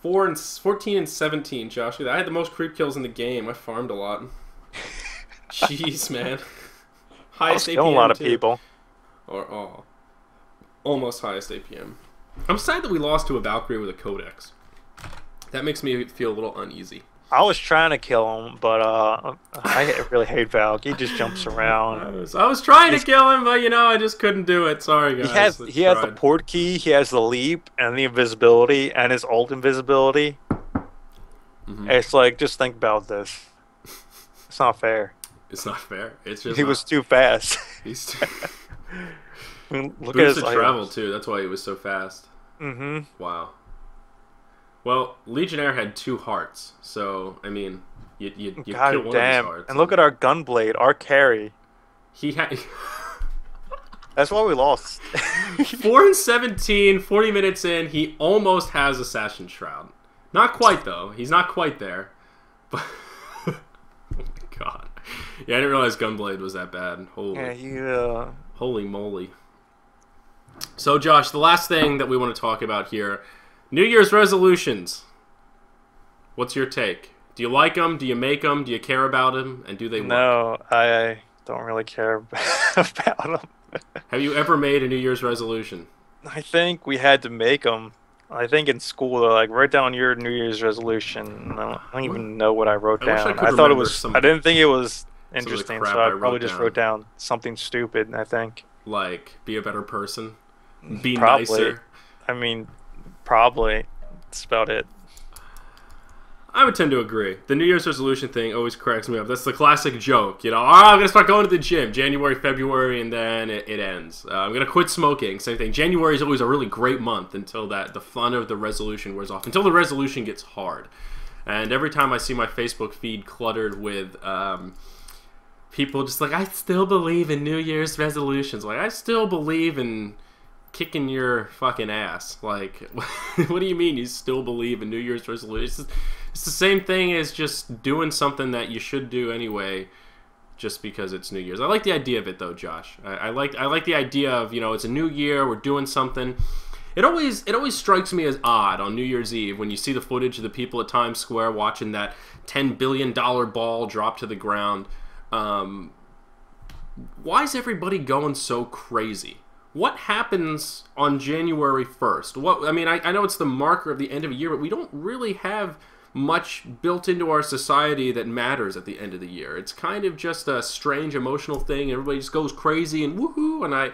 14 and 17, Josh. I had the most creep kills in the game. I farmed a lot. Jeez, man. I was Highest APM, killing a lot of too. people. Or almost highest APM. I'm sad that we lost to a Valkyrie with a Codex. That makes me feel a little uneasy. I was trying to kill him, but I really hate Valk. He just jumps around. I was trying to kill him, but I just couldn't do it. Sorry, guys. He has the port key, he has the leap, and the invisibility, and his ult invisibility. Mm-hmm. It's like, just think about this. It's not fair. It's not fair. It's just He was too fast. He's too... I mean, look at his boosted travel too. That's why he was so fast. Mm-hmm. Wow. Well, Legionnaire had 2 hearts, so I mean, you kill one of his hearts. And look at our Gunblade, our carry. He had That's why we lost. 4 and 17, 40 minutes in. He almost has Assassin's Shroud. Not quite though. He's not quite there. But oh my god. Yeah, I didn't realize Gunblade was that bad. Holy moly. So, Josh, the last thing that we want to talk about here, New Year's resolutions. What's your take? Do you like them? Do you make them? Do you care about them? And do they work? No, I don't really care about them. Have you ever made a New Year's resolution? I think we had to make them. I think in school they're like, write down your New Year's resolution. I don't even know what I wrote I wish I down. could I thought it remember was. some I of the- didn't think it was some of the interesting, crap so I I wrote probably just down. wrote down something stupid. I think. Like, be a better person? Be Probably. nicer? I mean, probably. That's about it. I would tend to agree. The New Year's resolution thing always cracks me up. That's the classic joke. You know, I'm going to start going to the gym January, February, and then it ends. I'm going to quit smoking. Same thing. January is always a really great month until the fun of the resolution wears off. Until the resolution gets hard. And every time I see my Facebook feed cluttered with people just like, I still believe in New Year's resolutions. Like, I still believe in kicking your fucking ass. Like, what do you mean you still believe in New Year's resolutions? It's the same thing as just doing something that you should do anyway, just because it's New Year's. I like the idea of it though, Josh. I like the idea of, you know, it's a new year, we're doing something. It always strikes me as odd on New Year's Eve when you see the footage of the people at Times Square watching that $10 billion ball drop to the ground. Why is everybody going so crazy? What happens on January 1st? I mean, I know it's the marker of the end of a year, but we don't really have much built into our society that matters at the end of the year. It's kind of just a strange emotional thing. Everybody just goes crazy and woohoo, and I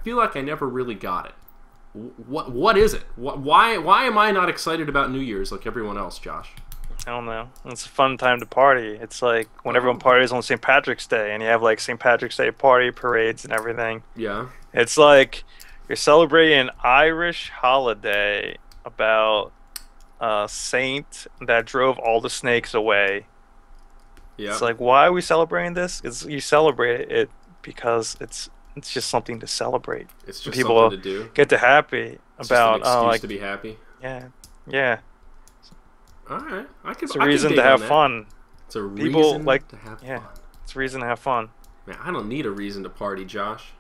feel like I never really got it. What is it? Why am I not excited about New Year's like everyone else, Josh? I don't know. It's a fun time to party. It's like when everyone parties on St. Patrick's Day, and you have like St. Patrick's Day party parades and everything. Yeah. It's like you're celebrating an Irish holiday about a saint that drove all the snakes away. Yeah. It's like, why are we celebrating this? You celebrate it because it's just something to celebrate. It's just people something to do. Get to happy It's about just an excuse like to be happy. Yeah. All right, It's a reason to have fun. It's a People reason like to have yeah. fun. It's a reason to have fun. Man, I don't need a reason to party, Josh.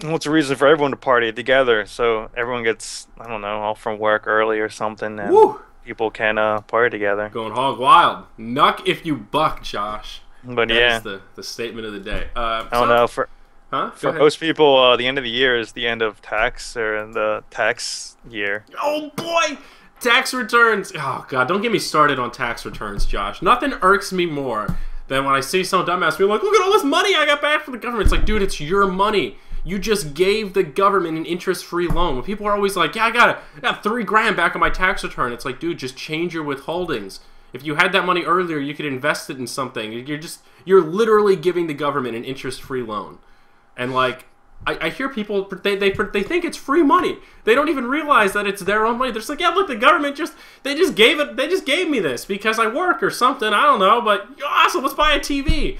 Well, it's a reason for everyone to party together, so everyone gets, I don't know, off from work early or something, and Woo! people can party together. Going hog wild. Nuck if you buck, Josh. But That yeah, is the statement of the day. I don't know. For Huh? Go for ahead. most people, the end of the year is the end of tax or the tax year. Oh boy! Tax returns. Oh god, don't get me started on tax returns, Josh. Nothing irks me more than when I see some dumbass be like, look at all this money I got back from the government. It's like, dude, it's your money. You just gave the government an interest-free loan. When people are always like, yeah, I got $3,000 back on my tax return. It's like, dude, just change your withholdings. If you had that money earlier, you could invest it in something. You're literally giving the government an interest-free loan. And like, I hear people, they think it's free money. They don't even realize that it's their own money. They're just like, yeah, look, the government they just gave me this because I work or something. I don't know, but awesome, let's buy a TV.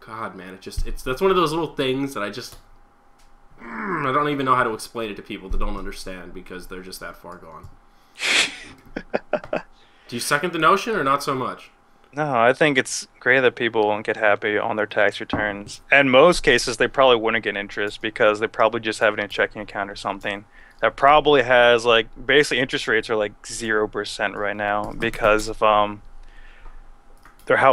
God, man, that's one of those little things that I don't even know how to explain it to people that don't understand because they're just that far gone. Do you second the notion or not so much? No, I think it's great that people get happy on their tax returns. In most cases, they probably wouldn't get interest because they probably just have it in a checking account or something. That probably has, like, basically interest rates are like 0% right now because of how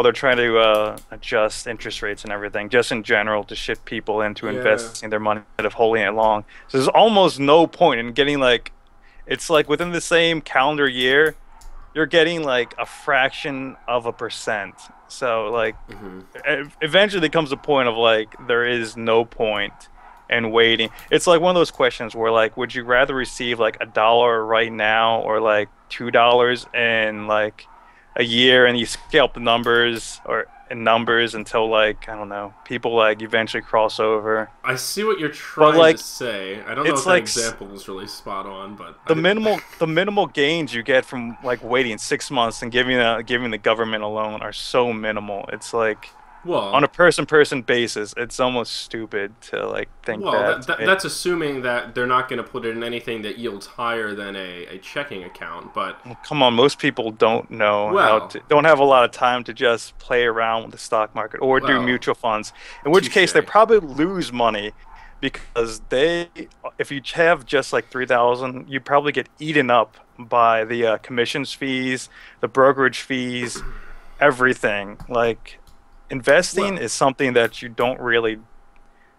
they're trying to adjust interest rates and everything, just in general, to shift people into investing their money instead of holding it long. So there's almost no point in getting, like, it's like within the same calendar year, you're getting like a fraction of a percent. So like, eventually there comes a point of like, there is no point in waiting. It's like one of those questions where like, would you rather receive like $1 right now or like $2 in like a year, and you scale up the numbers until like, I don't know, people like eventually cross over. I see what you're trying like, to say. I don't know if like that example is really spot on, but the minimal gains you get from like waiting 6 months and giving the government a loan are so minimal. It's like, well, on a person basis, it's almost stupid to like think that's assuming that they're not going to put it in anything that yields higher than a checking account. But come on, most people don't know don't have a lot of time to just play around with the stock market or do mutual funds. In which case, they probably lose money because if you have just like 3,000, you probably get eaten up by the commissions fees, the brokerage fees, everything. Like, investing is something that you don't really.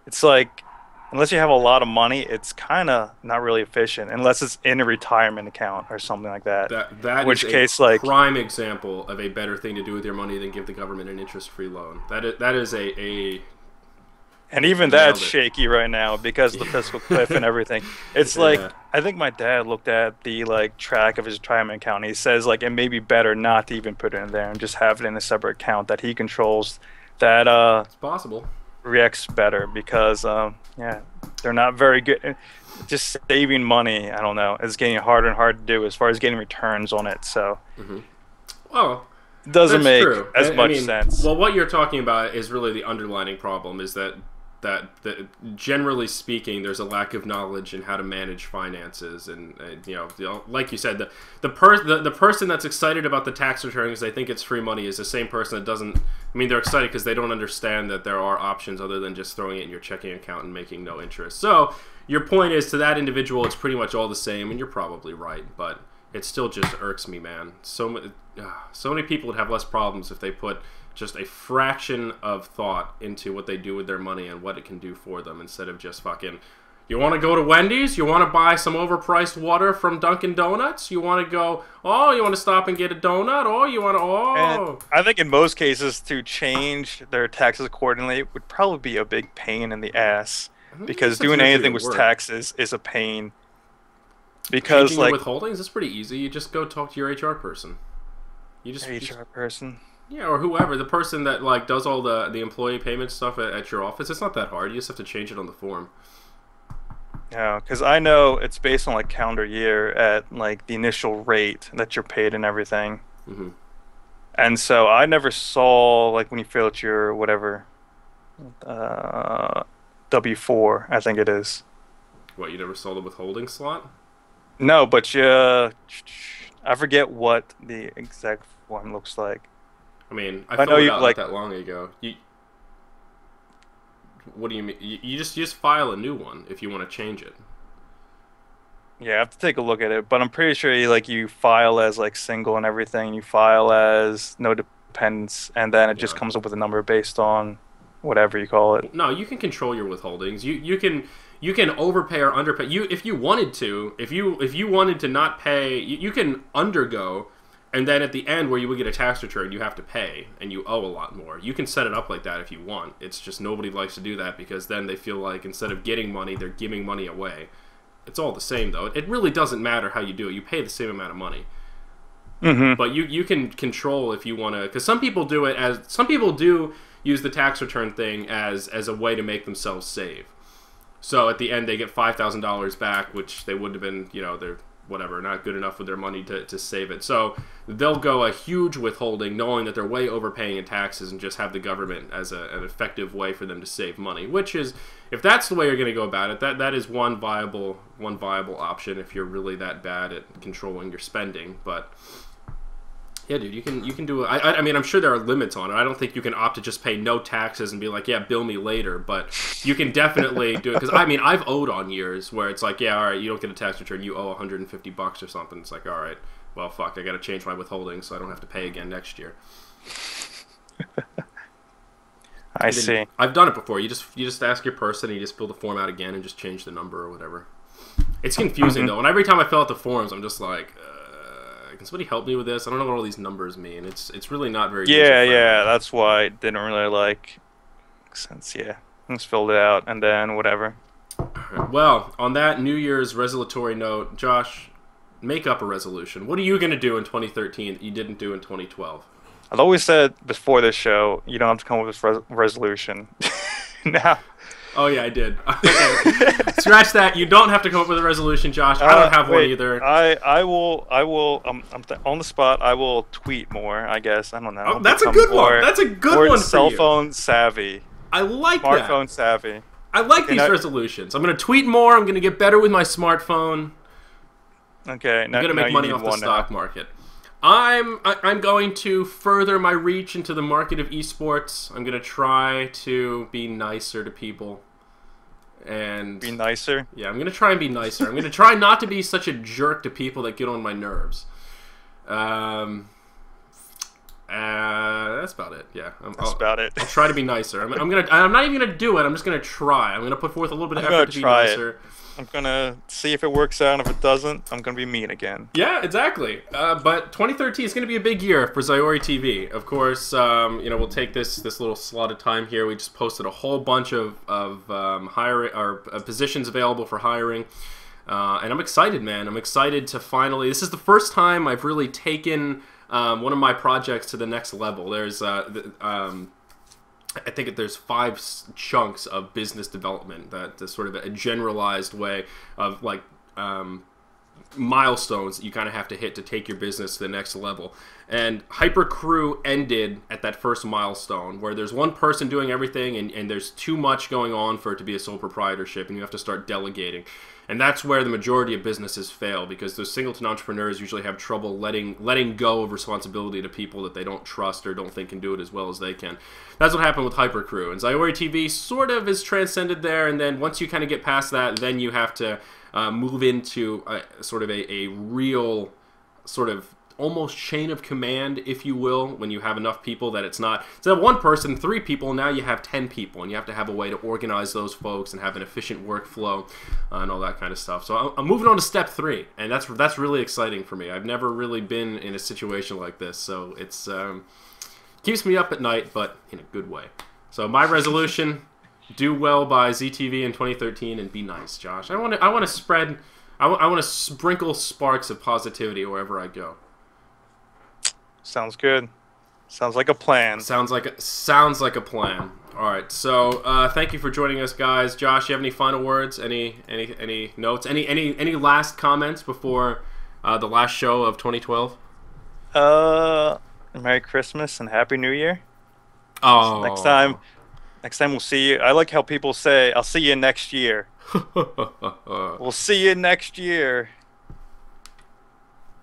It's like, unless you have a lot of money, it's kind of not really efficient unless it's in a retirement account or something like that. That In which is case, a like, prime example of a better thing to do with your money than give the government an interest-free loan. That is a and even nailed that's it. shaky right now because of the fiscal cliff and everything. It's Yeah. like, I think my dad looked at the like track of his retirement account. And he says like it may be better not to even put it in there and just have it in a separate account that he controls. That It's possible. reacts better because yeah, they're not very good. Just saving money, I don't know, is getting harder and harder to do as far as getting returns on it. So Well, it doesn't that's make true. as I much mean, sense. Well, what you're talking about is really the underlining problem is that generally speaking, there's a lack of knowledge in how to manage finances, and like you said, the person that's excited about the tax return because they think it's free money is the same person that doesn't. I mean, they're excited because they don't understand that there are options other than just throwing it in your checking account and making no interest. So your point is, to that individual, it's pretty much all the same, and you're probably right, but it still just irks me, man. So many people would have less problems if they put just a fraction of thought into what they do with their money and what it can do for them, instead of just fucking, you want to go to Wendy's? You want to buy some overpriced water from Dunkin' Donuts? You want to go, you want to stop and get a donut? You want to, And I think in most cases, to change their taxes accordingly would probably be a big pain in the ass, because that's doing usually anything the with work. taxes is a pain. Because Changing your like withholdings is pretty easy. You just go talk to your HR person. You just HR person. Yeah, or whoever, the person that like does all the employee payment stuff at your office. It's not that hard. You just have to change it on the form. Yeah, because I know it's based on like calendar year at like the initial rate that you're paid and everything. Mm-hmm. And so I never saw like when you fill out your whatever W-4, I think it is. What, you never saw the withholding slot? No, but I forget what the exact one looks like. I mean, I I know filled it you, out like- not that long ago. What do you mean? You just file a new one if you want to change it. Yeah, I have to take a look at it, but I'm pretty sure you file as like single and everything. You file as no dependents, and then it just Yeah. comes up with a number based on whatever you call it. No, you can control your withholdings. You can overpay or underpay. If you wanted to, if you wanted to not pay, you can undergo, and then at the end where you would get a tax return, you have to pay, and you owe a lot more. You can set it up like that if you want. It's just nobody likes to do that because then they feel like instead of getting money, they're giving money away. It's all the same though. It really doesn't matter how you do it. You pay the same amount of money. Mm-hmm. But you can control if you want to, because some people do use the tax return thing as a way to make themselves save. So at the end they get $5,000 back, which they wouldn't have been, they're whatever, not good enough with their money to save it. So they'll go a huge withholding knowing that they're way overpaying in taxes and just have the government as an effective way for them to save money, which is, if that's the way you're going to go about it, that is one viable option if you're really that bad at controlling your spending. But yeah, dude, you can do it. I mean, I'm sure there are limits on it. I don't think you can opt to just pay no taxes and be like, yeah, bill me later. But you can definitely do it, because I mean, I've owed on years where it's like, yeah, all right, you don't get a tax return, you owe $150 or something. It's like, all right, well, fuck, I got to change my withholding so I don't have to pay again next year. I see. I've done it before. You just ask your person, and you just fill the form out again and just change the number or whatever. It's confusing though, and every time I fill out the forms, I'm just like, can somebody help me with this? I don't know what all these numbers mean. It's really not very. Yeah, that's why it didn't really like sense. Yeah, just filled it out and then whatever. Well, on that New Year's resolutory note, Josh, make up a resolution. What are you going to do in 2013 that you didn't do in 2012? I've always said before this show, you don't have to come up with this resolution. Now. Oh yeah, I did. Okay. Scratch that. You don't have to come up with a resolution, Josh. I don't have one either. I will. On the spot. I will tweet more. I guess. I don't know. Oh, that's a good one. That's a good one for cell you. phone savvy. I like that. Smartphone savvy. I like these resolutions. I'm going to tweet more. I'm going to get better with my smartphone. Okay. I'm going to make money off the stock market. I'm going to further my reach into the market of esports. I'm going to try to be nicer to people. And Be nicer. yeah, I'm gonna try and be nicer. I'm gonna try not to be such a jerk to people that get on my nerves. That's about it. Yeah, That's about it. I'll try to be nicer. I'm not even gonna do it. I'm just gonna try. I'm gonna put forth a little bit of effort to be nicer. I'm gonna see if it works out, and if it doesn't, I'm gonna be mean again. Yeah, exactly. But 2013 is going to be a big year for ZyoriTV. Of course, we'll take this little slot of time here. We just posted a whole bunch of hiring or positions available for hiring, and I'm excited, man. I'm excited to finally. This is the first time I've really taken one of my projects to the next level. There's I think there's 5 chunks of business development that sort of a generalized way of like milestones that you kind of have to hit to take your business to the next level. And Hypercrew ended at that first milestone where there's one person doing everything and there's too much going on for it to be a sole proprietorship, and you have to start delegating. And that's where the majority of businesses fail, because those singleton entrepreneurs usually have trouble letting go of responsibility to people that they don't trust or don't think can do it as well as they can. That's what happened with Hypercrew. And ZyoriTV sort of is transcended there, and then once you kind of get past that, then you have to move into sort of a real sort of almost chain of command, if you will, when you have enough people that it's not, instead of 1 person, 3 people, now you have 10 people, and you have to have a way to organize those folks and have an efficient workflow and all that kind of stuff. So I'm moving on to step 3, and that's really exciting for me. I've never really been in a situation like this, so it's keeps me up at night, but in a good way. So my resolution: do well by ZTV in 2013 and be nice, Josh. I want to sprinkle sparks of positivity wherever I go. Sounds good. Sounds like a plan. Sounds like a plan. All right. So thank you for joining us, guys. Josh, you have any final words? Any notes? Any last comments before the last show of 2012? Merry Christmas and Happy New Year. Oh. So next time we'll see you. I like how people say, "I'll see you next year." We'll see you next year.